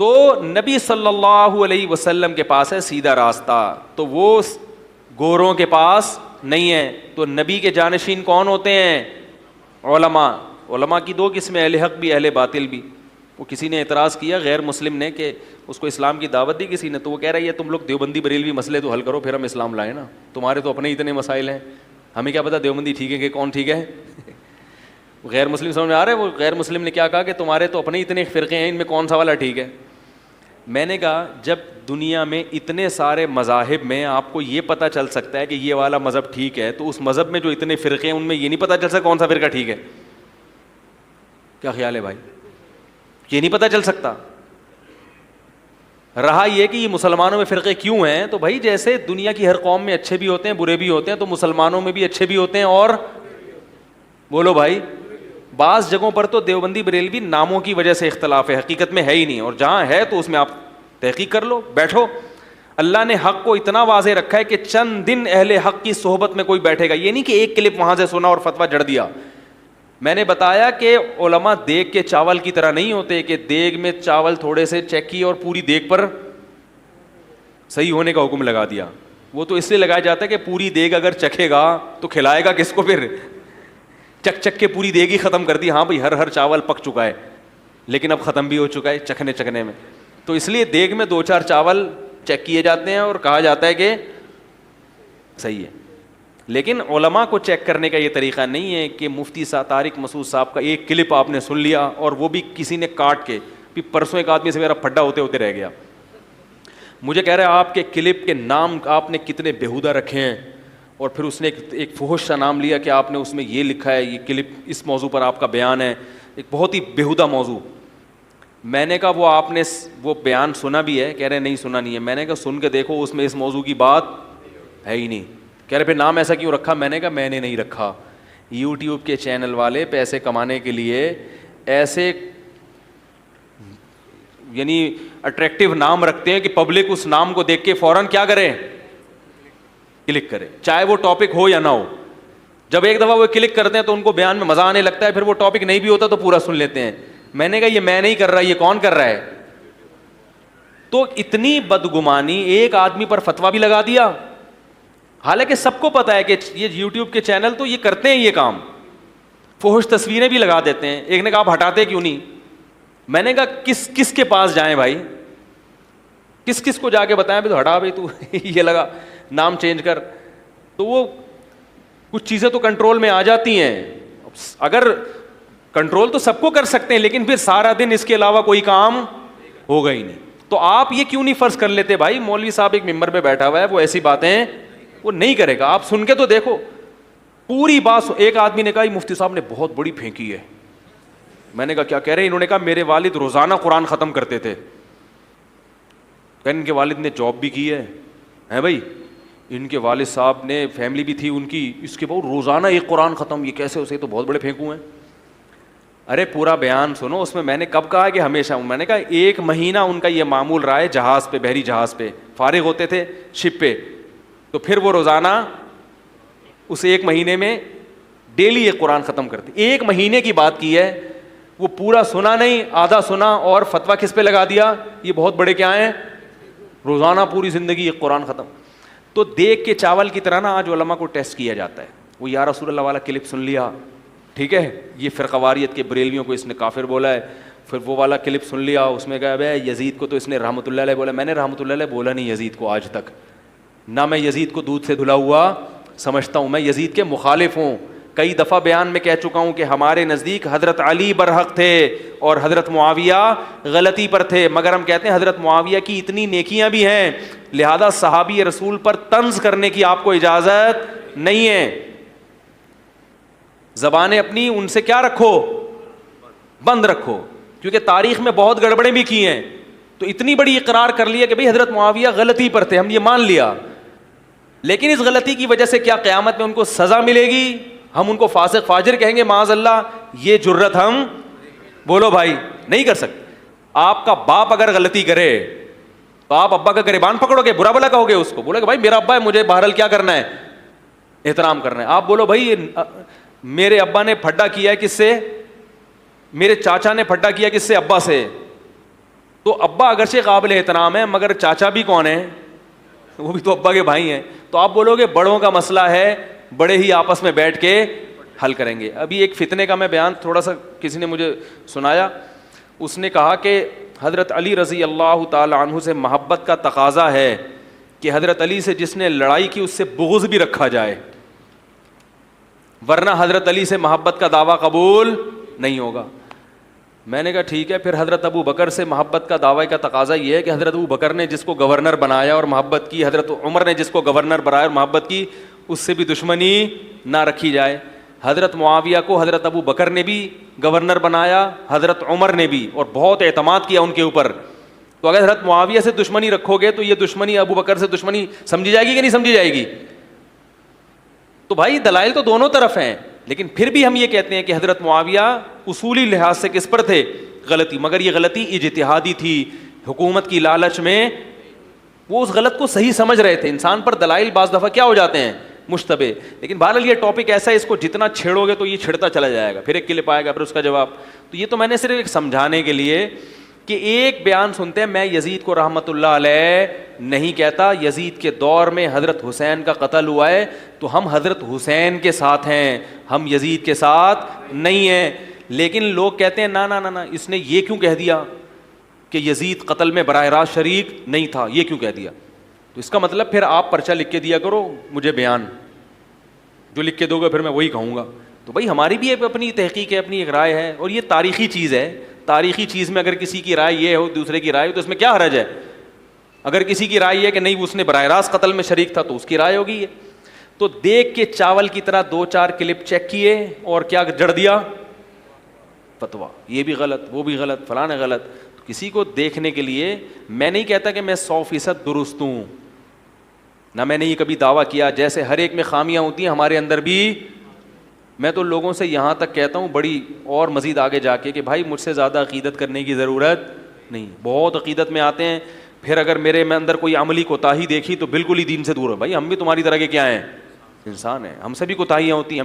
تو نبی صلی اللہ علیہ وسلم کے پاس ہے سیدھا راستہ, تو وہ گوروں کے پاس نہیں ہے. تو نبی کے جانشین کون ہوتے ہیں؟ علماء. علماء کی دو قسمیں, اہل حق بھی اہل باطل بھی. وہ کسی نے اعتراض کیا غیر مسلم نے کہ اس کو اسلام کی دعوت دی کسی نے, تو وہ کہہ رہا ہے یہ تم لوگ دیوبندی بریلوی مسئلے تو حل کرو پھر ہم اسلام لائیں نا, تمہارے تو اپنے اتنے مسائل ہیں, ہمیں کیا پتا دیوبندی ٹھیک ہے کہ کون ٹھیک ہے. غیر مسلم سمجھ میں آ رہا ہے, وہ غیر مسلم نے کیا کہا کہ تمہارے تو اپنے اتنے فرقے ہیں, ان میں کون سا والا ٹھیک ہے. میں نے کہا جب دنیا میں اتنے سارے مذاہب میں آپ کو یہ پتہ چل سکتا ہے کہ یہ والا مذہب ٹھیک ہے, تو اس مذہب میں جو اتنے فرقے ہیں ان میں یہ نہیں پتہ چل سکتا کون سا فرقہ ٹھیک ہے؟ کیا خیال ہے بھائی؟ یہ نہیں پتہ چل سکتا. رہا یہ کہ یہ مسلمانوں میں فرقے کیوں ہیں, تو بھائی جیسے دنیا کی ہر قوم میں اچھے بھی ہوتے ہیں برے بھی ہوتے ہیں, تو مسلمانوں میں بھی اچھے بھی ہوتے ہیں اور بولو بھائی بعض جگہوں پر تو دیوبندی بریلوی ناموں کی وجہ سے اختلاف ہے, حقیقت میں ہے ہی نہیں, اور جہاں ہے تو اس میں آپ تحقیق کر لو, بیٹھو. اللہ نے حق کو اتنا واضح رکھا ہے کہ چند دن اہل حق کی صحبت میں کوئی بیٹھے گا, یہ نہیں کہ ایک کلپ وہاں سے سنا اور فتویٰ جڑ دیا. میں نے بتایا کہ علماء دیگ کے چاول کی طرح نہیں ہوتے کہ دیگ میں چاول تھوڑے سے چیک کیے اور پوری دیگ پر صحیح ہونے کا حکم لگا دیا. وہ تو اس لیے لگایا جاتا ہے کہ پوری دیگ اگر چکھے گا تو کھلائے گا کس کو, پھر چک چک کے پوری دیگ ہی ختم کر دی. ہاں بھائی ہر چاول پک چکا ہے لیکن اب ختم بھی ہو چکا ہے چکھنے میں, تو اس لیے دیگ میں 2-4 چاول چیک کیے جاتے ہیں اور کہا جاتا ہے کہ صحیح ہے. لیکن علماء کو چیک کرنے کا یہ طریقہ نہیں ہے کہ مفتی طارق مسعود صاحب کا ایک کلپ آپ نے سن لیا اور وہ بھی کسی نے کاٹ کے, بھی پرسوں ایک آدمی سے میرا پھڈا ہوتے ہوتے رہ گیا, مجھے کہہ رہا ہے آپ کے کلپ کے نام آپ نے کتنے بےہودہ رکھے ہیں, اور پھر اس نے ایک فحش سا نام لیا کہ آپ نے اس میں یہ لکھا ہے, یہ کلپ اس موضوع پر آپ کا بیان ہے, ایک بہت ہی بےہودہ موضوع. میں نے کہا وہ آپ نے وہ بیان سنا بھی ہے؟ کہہ رہے نہیں سنا نہیں ہے. میں نے کہا سن کے دیکھو اس میں اس موضوع کی بات ہے ہی نہیں. کہہ رہے پھر نام ایسا کیوں رکھا؟ میں نے کہا میں نے نہیں رکھا, یوٹیوب کے چینل والے پیسے کمانے کے لیے ایسے یعنی اٹریکٹیو نام رکھتے ہیں کہ پبلک اس نام کو دیکھ کے فوراً کیا کرے, کلک کرے, چاہے وہ ٹاپک ہو یا نہ ہو. جب ایک دفعہ وہ کلک کرتے ہیں تو ان کو بیان میں مزہ آنے لگتا ہے, پھر وہ ٹاپک نہیں بھی ہوتا تو پورا سن لیتے ہیں. میں نے کہا یہ میں نہیں کر رہا, یہ کون کر رہا ہے؟ تو اتنی بدگمانی, ایک آدمی پر فتویٰ بھی لگا دیا, حالانکہ سب کو پتا ہے کہ یہ یوٹیوب کے چینل تو یہ کرتے ہیں یہ کام, فحش تصویریں بھی لگا دیتے ہیں. ایک نے کہا آپ ہٹاتے کیوں نہیں؟ میں نے کہا کس کے پاس جائیں بھائی, کس کو جا کے بتائیں بھی تو ہٹا بھائی تو یہ لگا نام چینج کر. تو وہ کچھ چیزیں تو کنٹرول میں آ جاتی ہیں. اگر کنٹرول تو سب کو کر سکتے ہیں, لیکن پھر سارا دن اس کے علاوہ کوئی کام ہوگا ہی نہیں. تو آپ یہ کیوں نہیں فرض کر لیتے بھائی مولوی صاحب ایک ممبر پہ بیٹھا ہوا ہے, وہ ایسی باتیں وہ نہیں کرے گا, آپ سن کے تو دیکھو پوری بات. ایک آدمی نے کہا یہ مفتی صاحب نے بہت بڑی پھینکی ہے. میں نے کہا کیا کہہ رہے ہیں؟ انہوں نے کہا میرے والد روزانہ قرآن ختم کرتے تھے. کہ ان کے والد نے جاب بھی کی ہے بھائی, ان کے والد صاحب نے فیملی بھی تھی ان کی, اس کے بعد روزانہ ایک قرآن ختم, یہ کیسے اسے تو بہت بڑے پھینکو ہیں. ارے پورا بیان سنو, اس میں نے کب کہا کہ ہمیشہ, میں نے کہا 1 مہینہ ان کا یہ معمول رہا ہے جہاز پہ, بحری جہاز پہ فارغ ہوتے تھے شپ پہ, تو پھر وہ روزانہ اس 1 مہینے میں ڈیلی ایک قرآن ختم کرتے. 1 مہینے کی بات کی ہے, وہ پورا سنا نہیں, آدھا سنا اور فتویٰ کس پہ لگا دیا, یہ بہت بڑے کیا ہیں, روزانہ پوری زندگی ایک قرآن ختم. تو دیکھ کے چاول کی طرح نا آج علماء کو ٹیسٹ کیا جاتا ہے. وہ یا رسول اللہ والا کلپ سن لیا, ٹھیک ہے, یہ فرقواریت کے بریلویوں کو اس نے کافر بولا ہے. پھر وہ والا کلپ سن لیا, اس میں کہا بھائی یزید کو تو اس نے رحمۃ اللہ علیہ بولا. میں نے رحمۃ اللہ علیہ بولا نہیں یزید کو آج تک, نہ میں یزید کو دودھ سے دھلا ہوا سمجھتا ہوں, میں یزید کے مخالف ہوں. کئی دفعہ بیان میں کہہ چکا ہوں کہ ہمارے نزدیک حضرت علی برحق تھے اور حضرت معاویہ غلطی پر تھے, مگر ہم کہتے ہیں حضرت معاویہ کی اتنی نیکیاں بھی ہیں, لہذا صحابی رسول پر طنز کرنے کی آپ کو اجازت نہیں ہے. زبانیں اپنی ان سے کیا رکھو, بند رکھو, کیونکہ تاریخ میں بہت گڑبڑیں بھی کی ہیں. تو اتنی بڑی اقرار کر لیا کہ بھئی حضرت معاویہ غلطی پر تھے, ہم یہ مان لیا, لیکن اس غلطی کی وجہ سے کیا قیامت میں ان کو سزا ملے گی؟ ہم ان کو فاسق فاجر کہیں گے معاذ اللہ؟ یہ جرت ہم بولو بھائی نہیں کر سکتے. آپ کا باپ اگر غلطی کرے تو آپ ابا کا گریبان پکڑو گے, برا بھلا کہو گے اس کو, بولے کہ بھائی میرا ابا ہے, مجھے بہرحال کیا کرنا ہے, احترام کرنا ہے. آپ بولو بھائی میرے ابا نے پھڈا کیا ہے کس سے, میرے چاچا نے پھڈا کیا کس سے, ابا سے, تو ابا اگرچہ قابل احترام ہے مگر چاچا بھی کون ہے؟ وہ بھی تو ابا کے بھائی ہیں. تو آپ بولو گے بڑوں کا مسئلہ ہے, بڑے ہی آپس میں بیٹھ کے حل کریں گے. ابھی ایک فتنے کا میں بیان تھوڑا سا کسی نے مجھے سنایا. اس نے کہا کہ حضرت علی رضی اللہ تعالی عنہ سے محبت کا تقاضا ہے کہ حضرت علی سے جس نے لڑائی کی اس سے بغض بھی رکھا جائے, ورنہ حضرت علی سے محبت کا دعویٰ قبول نہیں ہوگا. میں نے کہا ٹھیک ہے, پھر حضرت ابو بکر سے محبت کا دعویٰ کا تقاضا یہ ہے کہ حضرت ابو بکر نے جس کو گورنر بنایا اور محبت کی, حضرت عمر نے جس کو گورنر بنایا اور محبت کی, اس سے بھی دشمنی نہ رکھی جائے. حضرت معاویہ کو حضرت ابو بکر نے بھی گورنر بنایا, حضرت عمر نے بھی, اور بہت اعتماد کیا ان کے اوپر. تو اگر حضرت معاویہ سے دشمنی رکھو گے تو یہ دشمنی ابو بکر سے دشمنی سمجھی جائے گی کہ نہیں سمجھی جائے گی؟ تو بھائی دلائل تو دونوں طرف ہیں, لیکن پھر بھی ہم یہ کہتے ہیں کہ حضرت معاویہ اصولی لحاظ سے کس پر تھے؟ غلطی. مگر یہ غلطی اجتہادی تھی, حکومت کی لالچ میں وہ اس غلط کو صحیح سمجھ رہے تھے. انسان پر دلائل بعض دفعہ کیا ہو جاتے ہیں؟ مشتبہ. لیکن بہرحال یہ ٹاپک ایسا ہے, اس کو جتنا چھیڑو گے تو یہ چھڑتا چلا جائے گا, پھر ایک کلپ آئے گا پھر اس کا جواب. تو یہ تو میں نے صرف ایک سمجھانے کے لیے کہ ایک بیان سنتے ہیں, میں یزید کو رحمت اللہ علیہ نہیں کہتا, یزید کے دور میں حضرت حسین کا قتل ہوا ہے تو ہم حضرت حسین کے ساتھ ہیں, ہم یزید کے ساتھ نہیں ہیں. لیکن لوگ کہتے ہیں نا نا نا نا, اس نے یہ کیوں کہہ دیا کہ یزید قتل میں براہ راست شریک نہیں تھا, یہ کیوں کہہ دیا؟ تو اس کا مطلب پھر آپ پرچہ لکھ کے دیا کرو مجھے, بیان جو لکھ کے دو گے پھر میں وہی کہوں گا. تو بھائی ہماری بھی اپنی تحقیق ہے, اپنی ایک رائے ہے, اور یہ تاریخی چیز ہے. تاریخی چیز میں اگر کسی کی رائے یہ ہو دوسرے کی رائے ہو تو اس میں کیا حرج ہے؟ اگر کسی کی رائے یہ ہے کہ نہیں اس نے براہ راست قتل میں شریک تھا تو اس کی رائے ہوگی یہ. تو دیکھ کے چاول کی طرح 2-4 کلپ چیک کیے اور کیا جڑ دیا فتویٰ, یہ بھی غلط وہ بھی غلط فلاں غلط. تو کسی کو دیکھنے کے لیے میں نہیں کہتا کہ میں 100% درست ہوں, نہ میں نے یہ کبھی دعویٰ کیا. جیسے ہر ایک میں خامیاں ہوتی ہیں ہمارے اندر بھی. میں تو لوگوں سے یہاں تک کہتا ہوں بڑی اور مزید آگے جا کے کہ بھائی مجھ سے زیادہ عقیدت کرنے کی ضرورت نہیں. بہت عقیدت میں آتے ہیں, پھر اگر میرے میں اندر کوئی عملی کوتاہی دیکھی تو بالکل ہی دین سے دور ہے. بھائی ہم بھی تمہاری طرح کے کیا ہیں؟ انسان ہیں, ہم سے بھی کوتاہیاں ہوتی ہیں.